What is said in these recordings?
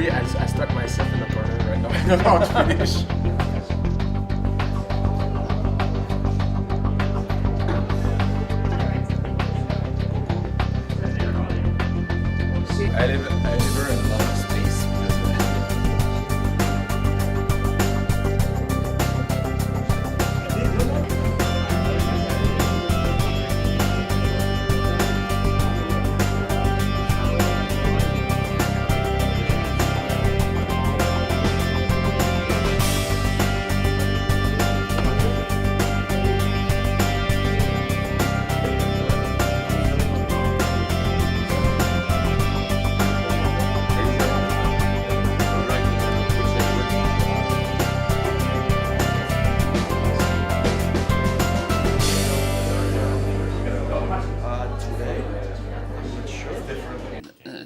Sorry, I stuck myself in a corner right now. I don't know how to finish. I live in a lot of space.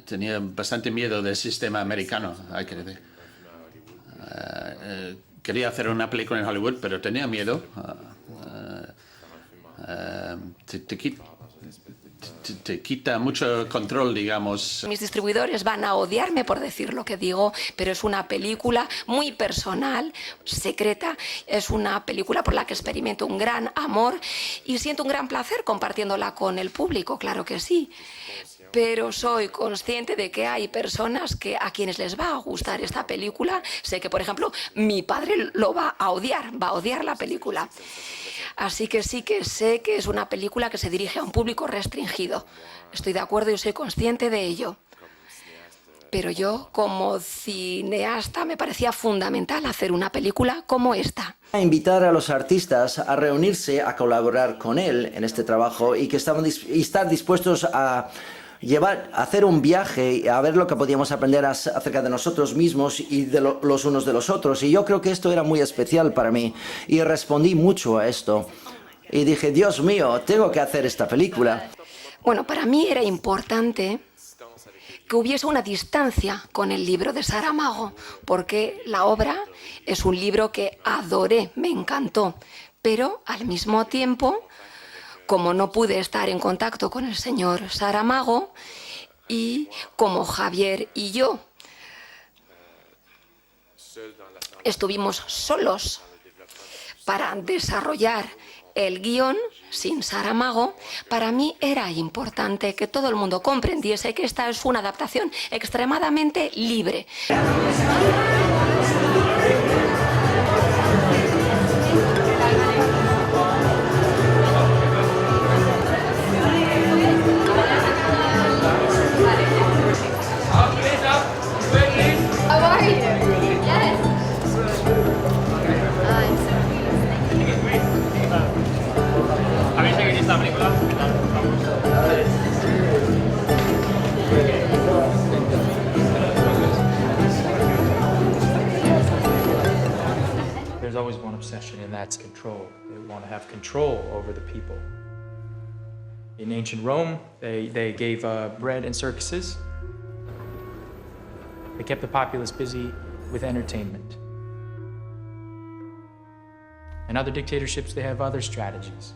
Tenía bastante miedo del sistema americano, hay que decir. Quería hacer una película en Hollywood, pero tenía miedo. Te quita mucho control, digamos. Mis distribuidores van a odiarme por decir lo que digo, pero es una película muy personal, secreta. Es una película por la que experimento un gran amor y siento un gran placer compartiéndola con el público, claro que sí. Pero soy consciente de que hay personas a quienes les va a gustar esta película. Sé que, por ejemplo, mi padre lo va a odiar la película. Así que sí que sé que es una película que se dirige a un público restringido. Estoy de acuerdo y soy consciente de ello. Pero yo, como cineasta, me parecía fundamental hacer una película como esta. Invitar a los artistas a reunirse, a colaborar con él en este trabajo y que estar dispuestos a hacer un viaje a ver lo que podíamos aprender acerca de nosotros mismos y de los unos de los otros. Y yo creo que esto era muy especial para mí y respondí mucho a esto. Y dije, Dios mío, tengo que hacer esta película. Bueno, para mí era importante que hubiese una distancia con el libro de Saramago, porque la obra es un libro que adoré, me encantó, pero al mismo tiempo, como no pude estar en contacto con el señor Saramago y como Javier y yo estuvimos solos para desarrollar el guión sin Saramago, para mí era importante que todo el mundo comprendiese que esta es una adaptación extremadamente libre. There's always one obsession, and that's control. They want to have control over the people. In ancient Rome, they gave bread and circuses. They kept the populace busy with entertainment. In other dictatorships, they have other strategies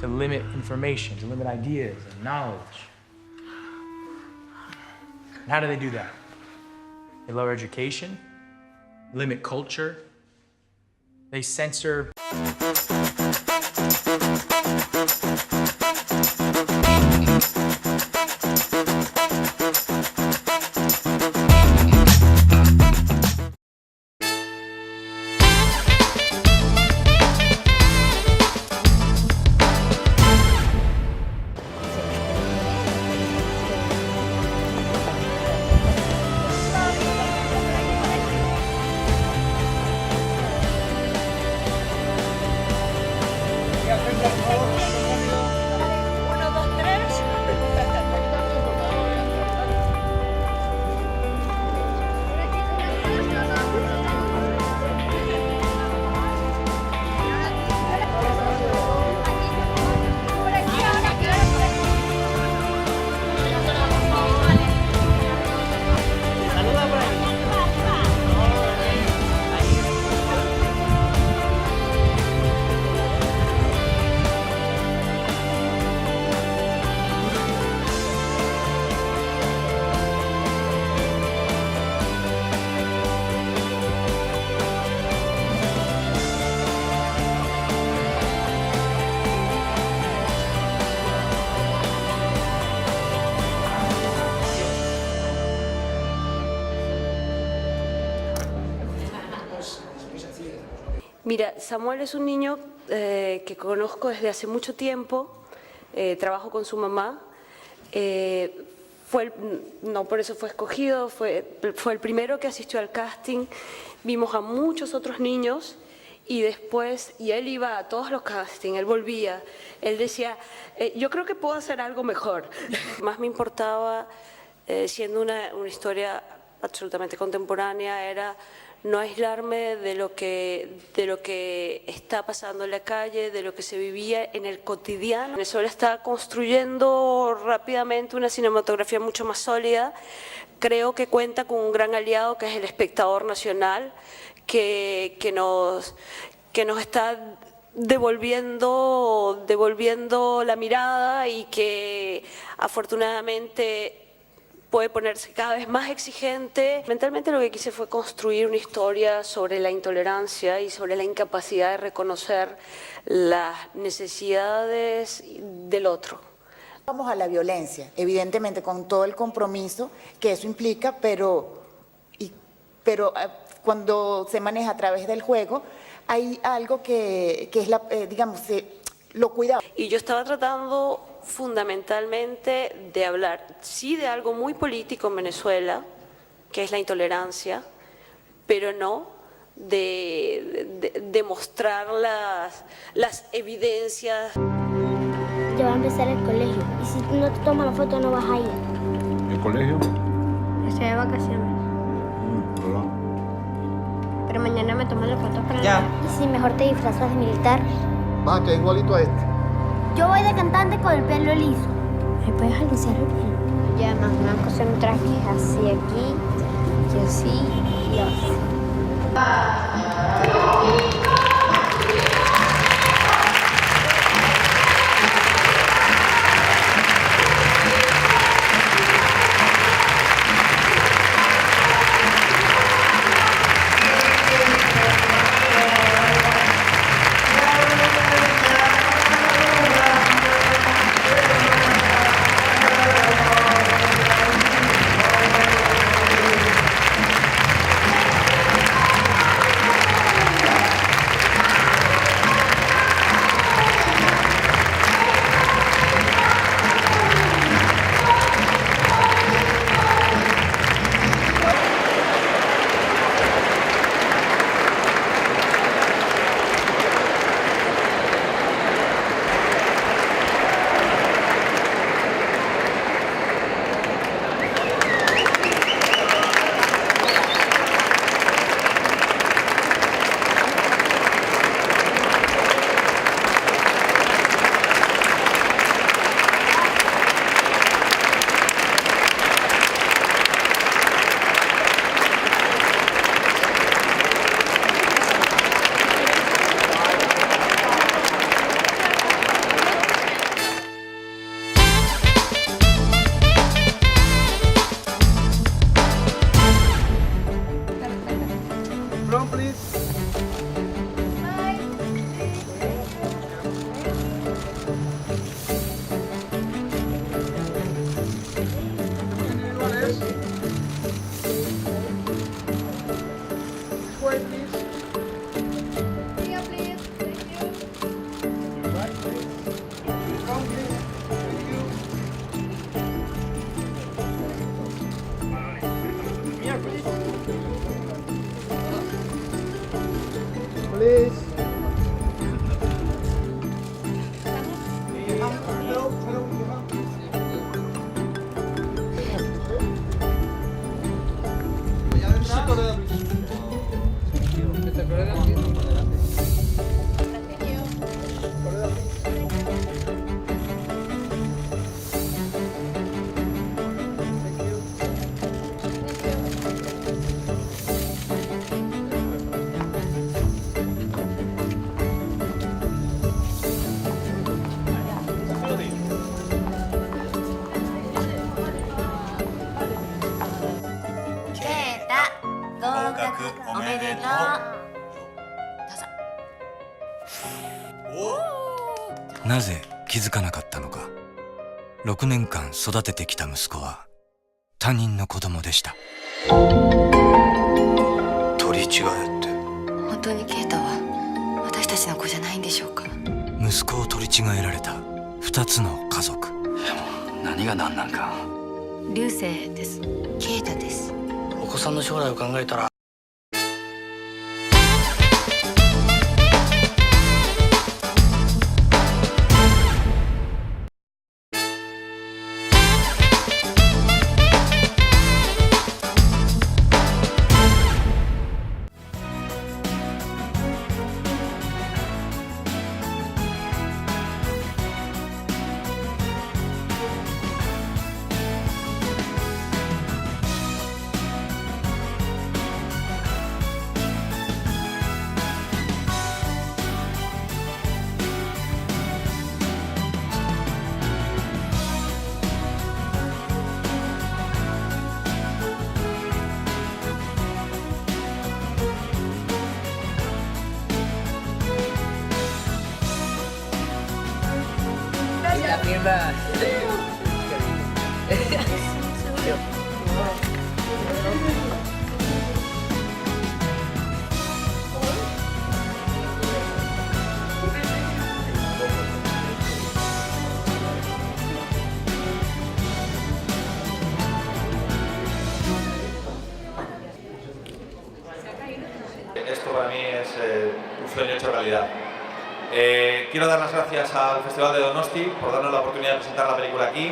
to limit information, to limit ideas and knowledge. And how do they do that? They lower education, limit culture, they censor. Mira, Samuel es un niño que conozco desde hace mucho tiempo, trabajo con su mamá. No por eso fue escogido, fue el primero que asistió al casting. Vimos a muchos otros niños y después, y él iba a todos los castings, él volvía, él decía, yo creo que puedo hacer algo mejor. Más me importaba, siendo una historia absolutamente contemporánea, era no aislarme de lo que está pasando en la calle, de lo que se vivía en el cotidiano. Venezuela está construyendo rápidamente una cinematografía mucho más sólida. Creo que cuenta con un gran aliado que es el espectador nacional, que nos está devolviendo la mirada y que afortunadamente puede ponerse cada vez más exigente. Mentalmente lo que quise fue construir una historia sobre la intolerancia y sobre la incapacidad de reconocer las necesidades del otro. Vamos a la violencia, evidentemente con todo el compromiso que eso implica, pero cuando se maneja a través del juego hay algo que es lo cuidado. Y yo estaba tratando fundamentalmente de hablar, sí, de algo muy político en Venezuela, que es la intolerancia, pero no de mostrar las evidencias. Ya va a empezar el colegio y si no te tomas la foto no vas a ir. ¿El colegio? Estoy de vacaciones. Pero mañana me tomas la foto para Ya. ¿Y si mejor te disfrazas de militar? Va, que es igualito a este. Yo voy de cantante con el pelo liso. ¿Me puedes alisar el pelo? Y además me van a coser un traje así aquí, y así, y así.なぜ気づかなかったのか。6年間育ててきた息子は他人の子供でした。取り違えって。本当に啓太は私たちの子じゃないんでしょうか。息子を取り違えられた2つの家族。何が何なんか。流星です。啓太です。お子さんの将来を考えたら。Esto para mí es un sueño hecho realidad. Quiero dar las gracias al Festival de Donosti por darnos la oportunidad de presentar la película aquí.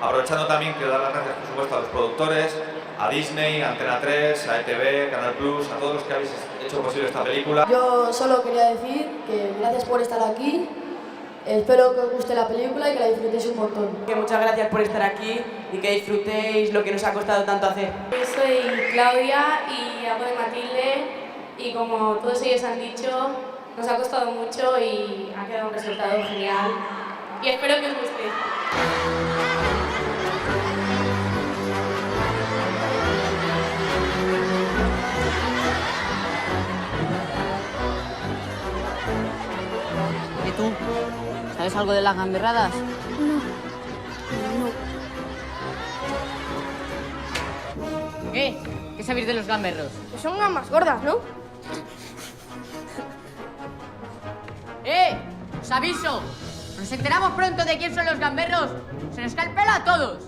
Aprovechando también, quiero dar las gracias, por supuesto, a los productores, a Disney, a Antena 3, a ETV, Canal Plus, a todos los que habéis hecho posible esta película. Yo solo quería decir que gracias por estar aquí. Espero que os guste la película y que la disfrutéis un montón. Que muchas gracias por estar aquí y que disfrutéis lo que nos ha costado tanto hacer. Soy Claudia y hago de Matilde y como todos ellos han dicho, nos ha costado mucho y ha quedado un resultado genial. Y espero que os guste. ¿Y tú? ¿Sabes algo de las gamberradas? ¿Qué? ¿Qué sabéis de los gamberros? Son gambas gordas, ¿no? ¡Os aviso! Nos enteramos pronto de quién son los gamberros. ¡Se nos cae el pelo a todos!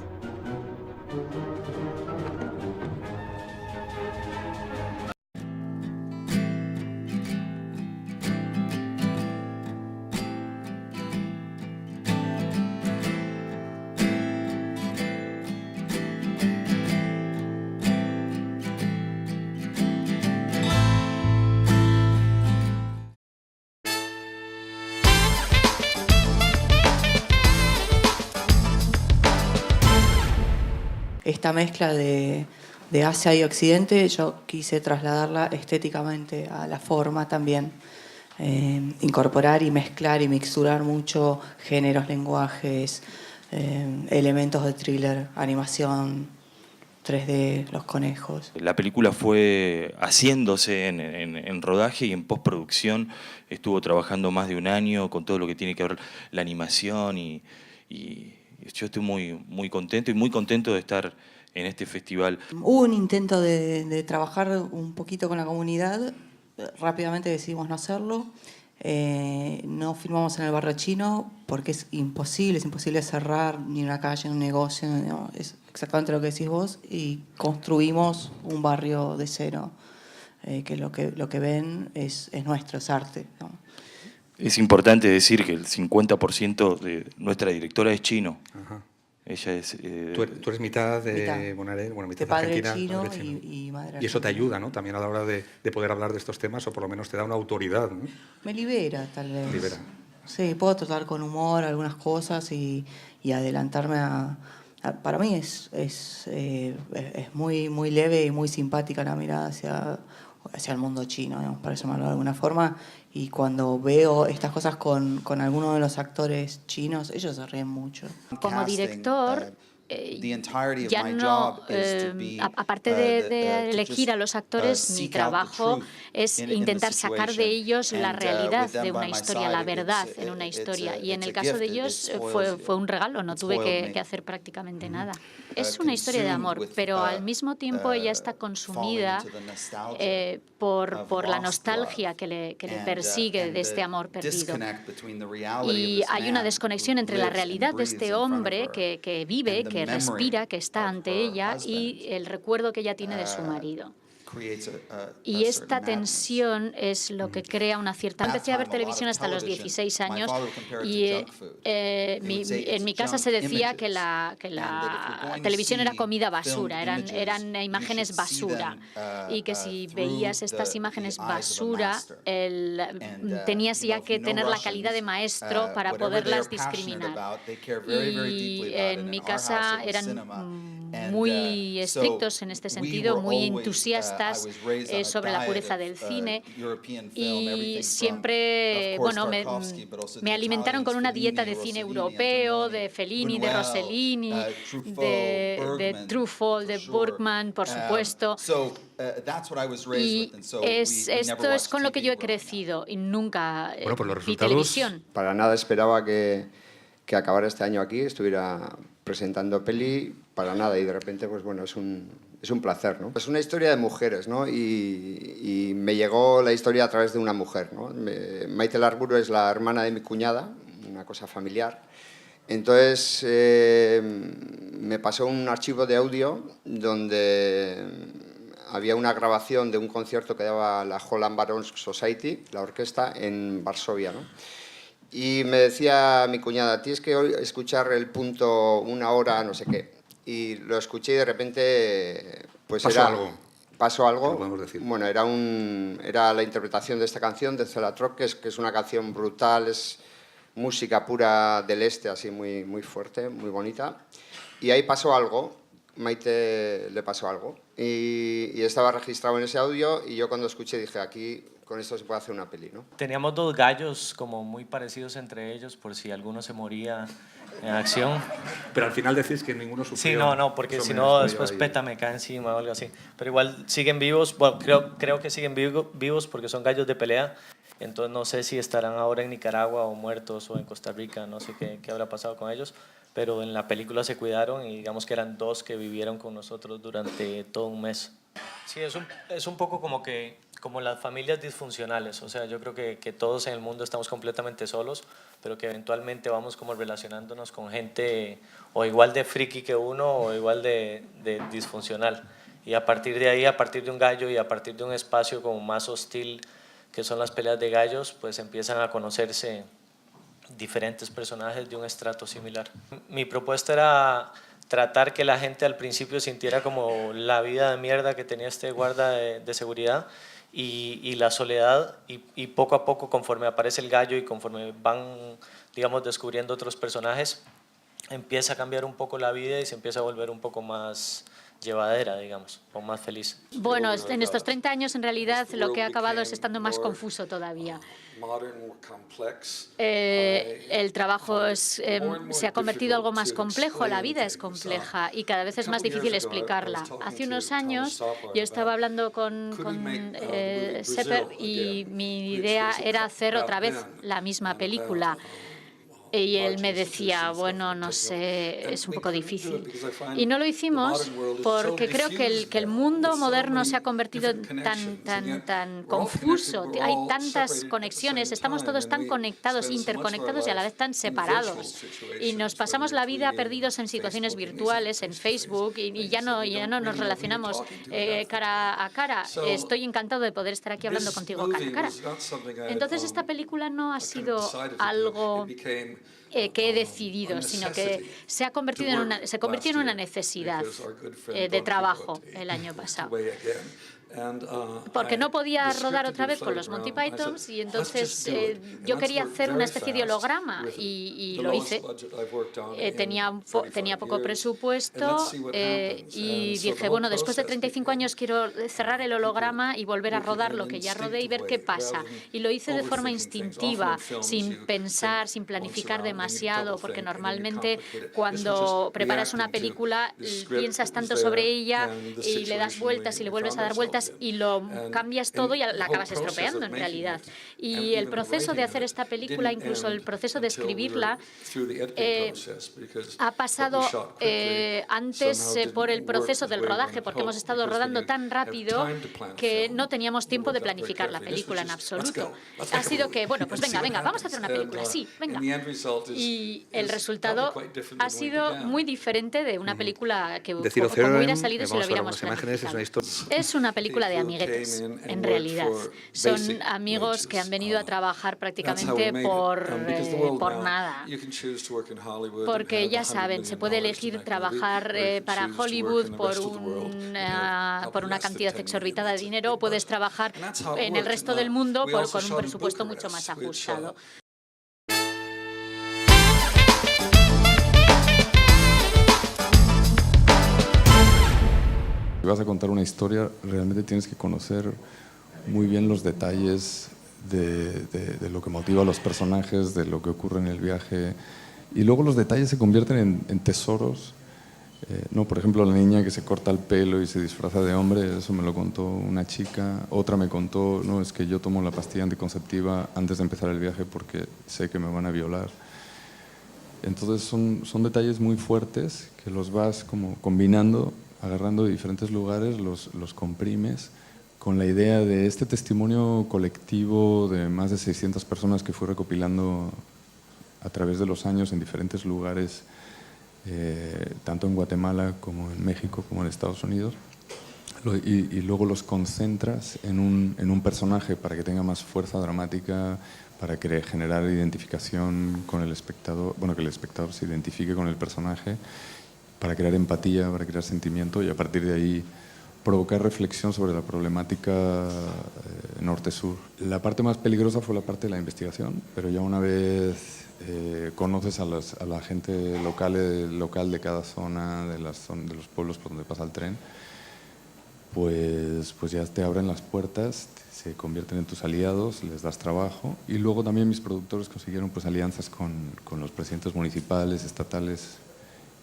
Esta mezcla de Asia y Occidente, yo quise trasladarla estéticamente a la forma también. Incorporar y mezclar y mixturar mucho géneros, lenguajes, elementos de thriller, animación, 3D, los conejos. La película fue haciéndose en rodaje y en postproducción. Estuvo trabajando más de un año con todo lo que tiene que ver la animación y yo estoy muy contento y muy contento de estar en este festival. Hubo un intento de trabajar un poquito con la comunidad, rápidamente decidimos no hacerlo. No filmamos en el barrio chino porque es imposible cerrar ni una calle, un negocio, no, es exactamente lo que decís vos, y construimos un barrio de cero, que lo que ven es nuestro, es arte, ¿no? Es importante decir que el 50% de nuestra directora es chino. Ajá. Ella es... Tú eres mitad de Bonaerense, bueno, mitad de padre argentina, chino, padre chino. Y madre argentina. Y eso te ayuda, ¿no? También a la hora de poder hablar de estos temas, o por lo menos te da una autoridad, ¿no? Me libera, tal vez. Libera. Sí, puedo tratar con humor algunas cosas y adelantarme para mí es muy leve y muy simpática la mirada hacia el mundo chino, digamos, para llamarlo de alguna forma. Y cuando veo estas cosas con algunos de los actores chinos, ellos se ríen mucho. Como director, ya no, aparte de elegir a los actores, mi trabajo es intentar sacar de ellos la realidad de una historia, la verdad en una historia. Y en el caso de ellos fue un regalo, no tuve que hacer prácticamente nada. Es una historia de amor, pero al mismo tiempo ella está consumida por la nostalgia que le persigue de este amor perdido. Y hay una desconexión entre la realidad de este hombre que vive, que respira, que está ante ella, y el recuerdo que ella tiene de su marido. Y esta tensión es lo que crea una cierta... Empecé a ver televisión hasta los 16 años y en mi casa se decía que la televisión era comida basura, eran imágenes basura, y que si veías estas imágenes basura tenías ya que tener la calidad de maestro para poderlas discriminar. Y en mi casa eran muy estrictos en este sentido, muy entusiastas sobre la pureza del cine, y siempre me alimentaron con una dieta de cine europeo, de Fellini, de Rossellini, de Truffaut, de Bergman, por supuesto. Y esto es con lo que yo he crecido y nunca vi televisión. Para nada esperaba que acabara este año aquí, estuviera presentando peli, para nada, y de repente pues bueno, es un placer, ¿no? Es una historia de mujeres, ¿no? Y me llegó la historia a través de una mujer, ¿no? Maite Larburu es la hermana de mi cuñada, una cosa familiar. Entonces me pasó un archivo de audio donde había una grabación de un concierto que daba la Holland Barons Society, la orquesta, en Varsovia, ¿no? Y me decía mi cuñada, tienes que escuchar el punto 1 hora, no sé qué. Y lo escuché y de repente pues pasó algo. Podemos decir. Bueno, era la interpretación de esta canción de Cela Troc, que es una canción brutal, es música pura del este, así muy, muy fuerte, muy bonita. Y ahí pasó algo, Maite le pasó algo. Y estaba registrado en ese audio, y yo cuando escuché dije, aquí con esto se puede hacer una peli, ¿no? Teníamos 2 gallos como muy parecidos entre ellos, por si alguno se moría en acción. Pero al final decís que ninguno sufrió. Sí, no, porque si no después PETA me cae encima o algo así. Pero igual siguen vivos, bueno, creo que siguen vivos porque son gallos de pelea. Entonces no sé si estarán ahora en Nicaragua o muertos o en Costa Rica, no sé qué habrá pasado con ellos. Pero en la película se cuidaron y digamos que eran 2 que vivieron con nosotros durante todo un mes. Sí, es un poco como las familias disfuncionales, o sea, yo creo que todos en el mundo estamos completamente solos, pero que eventualmente vamos como relacionándonos con gente o igual de friki que uno o igual de disfuncional. Y a partir de ahí, a partir de un gallo y a partir de un espacio como más hostil, que son las peleas de gallos, pues empiezan a conocerse diferentes personajes de un estrato similar. Mi propuesta era tratar que la gente al principio sintiera como la vida de mierda que tenía este guarda de seguridad y la soledad, y poco a poco, conforme aparece el gallo y conforme van, digamos, descubriendo otros personajes, empieza a cambiar un poco la vida y se empieza a volver un poco más llevadera, digamos, o más feliz. Bueno, en estos 30 años en realidad lo que ha acabado es estando más confuso todavía. El trabajo se ha convertido en algo más complejo, la vida es compleja y cada vez es más difícil explicarla. Hace unos años yo estaba hablando con Sepper y mi idea era hacer otra vez la misma película. Y él me decía, bueno, no sé, es un poco difícil. Y no lo hicimos porque creo que el mundo moderno se ha convertido tan confuso. Hay tantas conexiones, estamos todos tan conectados, interconectados y a la vez tan separados. Y nos pasamos la vida perdidos en situaciones virtuales, en Facebook, y ya no nos relacionamos cara a cara. Estoy encantado de poder estar aquí hablando contigo cara a cara. Entonces esta película no ha sido algo que he decidido, sino que se convirtió en una necesidad de trabajo el año pasado. Porque no podía rodar otra vez con los Monty Pythons y entonces yo quería hacer una especie de holograma y lo hice. Tenía poco presupuesto y dije, bueno, después de 35 años quiero cerrar el holograma y volver a rodar lo que ya rodé y ver qué pasa. Y lo hice de forma instintiva, sin pensar, sin planificar demasiado. demasiado, porque normalmente cuando preparas una película piensas tanto sobre ella y le das vueltas y le vuelves a dar vueltas y lo cambias todo y la acabas estropeando en realidad. Y el proceso de hacer esta película, incluso el proceso de escribirla, ha pasado antes por el proceso del rodaje, porque hemos estado rodando tan rápido que no teníamos tiempo de planificar la película en absoluto. Ha sido que, bueno, pues venga, vamos a hacer una película, sí, venga. Y el resultado ha sido muy diferente de una película que como hubiera salido si lo hubiéramos planificado. Es una película de amiguetes, en realidad. Son amigos que han venido a trabajar prácticamente por nada. Porque ya saben, se puede elegir trabajar para Hollywood por una cantidad exorbitada de dinero, o puedes trabajar en el resto del mundo con un presupuesto mucho más ajustado. Si vas a contar una historia, realmente tienes que conocer muy bien los detalles de lo que motiva a los personajes, de lo que ocurre en el viaje. Y luego los detalles se convierten en tesoros. No, por ejemplo, la niña que se corta el pelo y se disfraza de hombre, eso me lo contó una chica. Otra me contó, no, es que yo tomo la pastilla anticonceptiva antes de empezar el viaje porque sé que me van a violar. Entonces son detalles muy fuertes que los vas como combinando, agarrando de diferentes lugares, los comprimes con la idea de este testimonio colectivo de más de 600 personas que fui recopilando a través de los años en diferentes lugares, tanto en Guatemala como en México como en Estados Unidos, y luego los concentras en un personaje para que tenga más fuerza dramática, para generar identificación con el espectador, bueno, que el espectador se identifique con el personaje, para crear empatía, para crear sentimiento y a partir de ahí provocar reflexión sobre la problemática norte-sur. La parte más peligrosa fue la parte de la investigación, pero ya una vez conoces a la gente local de cada zona, de los pueblos por donde pasa el tren, pues ya te abren las puertas, se convierten en tus aliados, les das trabajo y luego también mis productores consiguieron pues alianzas con los presidentes municipales, estatales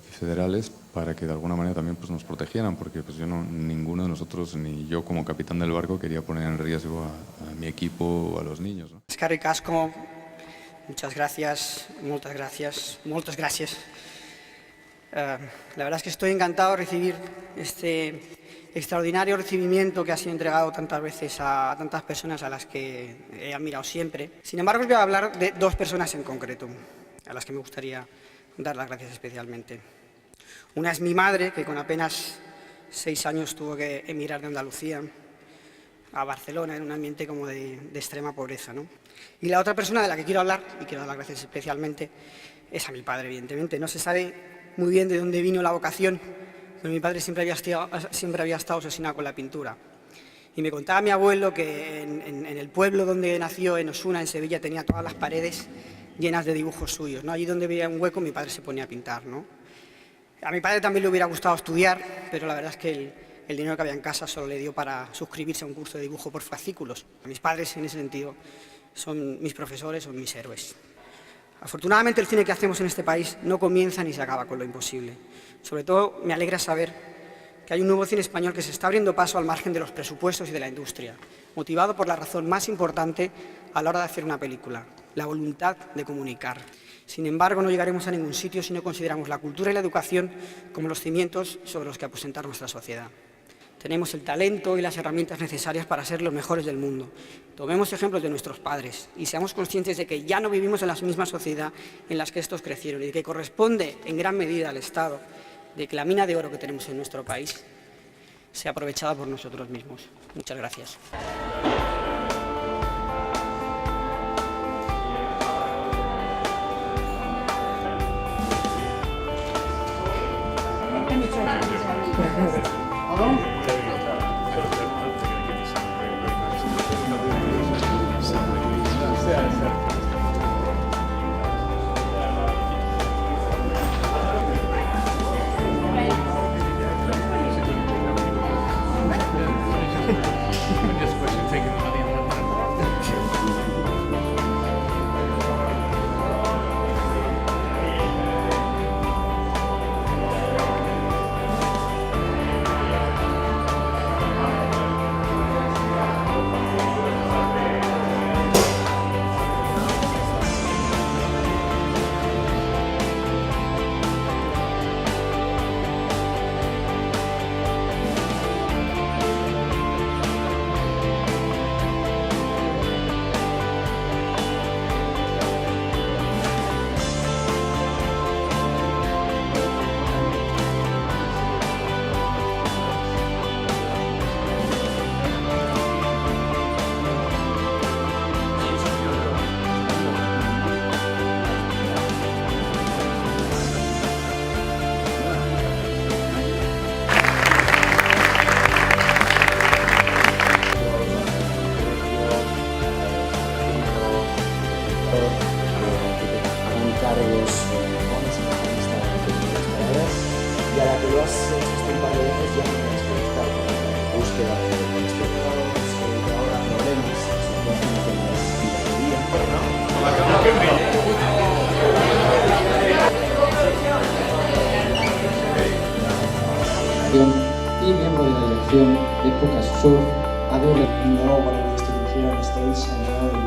y federales para que de alguna manera también pues nos protegieran, porque pues ninguno de nosotros, ni yo como capitán del barco, quería poner en riesgo a mi equipo o a los niños, ¿no? Eskerrik asko, muchas gracias, muchas gracias. La verdad es que estoy encantado de recibir este extraordinario recibimiento que ha sido entregado tantas veces a tantas personas a las que he admirado siempre. Sin embargo, os voy a hablar de dos personas en concreto, a las que me gustaría dar las gracias especialmente. Una es mi madre, que con apenas 6 años tuvo que emigrar de Andalucía a Barcelona, en un ambiente como de extrema pobreza, ¿no? Y la otra persona de la que quiero hablar, y quiero dar las gracias especialmente, es a mi padre, evidentemente. No se sabe muy bien de dónde vino la vocación, pero mi padre siempre había estado obsesionado con la pintura. Y me contaba mi abuelo que en el pueblo donde nació, en Osuna, en Sevilla, tenía todas las paredes llenas de dibujos suyos, ¿no? Allí donde veía un hueco, mi padre se ponía a pintar, ¿no? A mi padre también le hubiera gustado estudiar, pero la verdad es que el dinero que había en casa solo le dio para suscribirse a un curso de dibujo por fascículos. Mis padres, en ese sentido, son mis profesores, son mis héroes. Afortunadamente, el cine que hacemos en este país no comienza ni se acaba con lo imposible. Sobre todo, me alegra saber que hay un nuevo cine español que se está abriendo paso al margen de los presupuestos y de la industria, motivado por la razón más importante a la hora de hacer una película, la voluntad de comunicar. Sin embargo, no llegaremos a ningún sitio si no consideramos la cultura y la educación como los cimientos sobre los que aposentar nuestra sociedad. Tenemos el talento y las herramientas necesarias para ser los mejores del mundo. Tomemos ejemplos de nuestros padres y seamos conscientes de que ya no vivimos en la misma sociedad en la que estos crecieron y de que corresponde en gran medida al Estado de que la mina de oro que tenemos en nuestro país sea aprovechada por nosotros mismos. Muchas gracias. truth. I believe that we know what it is to be here in the States and we know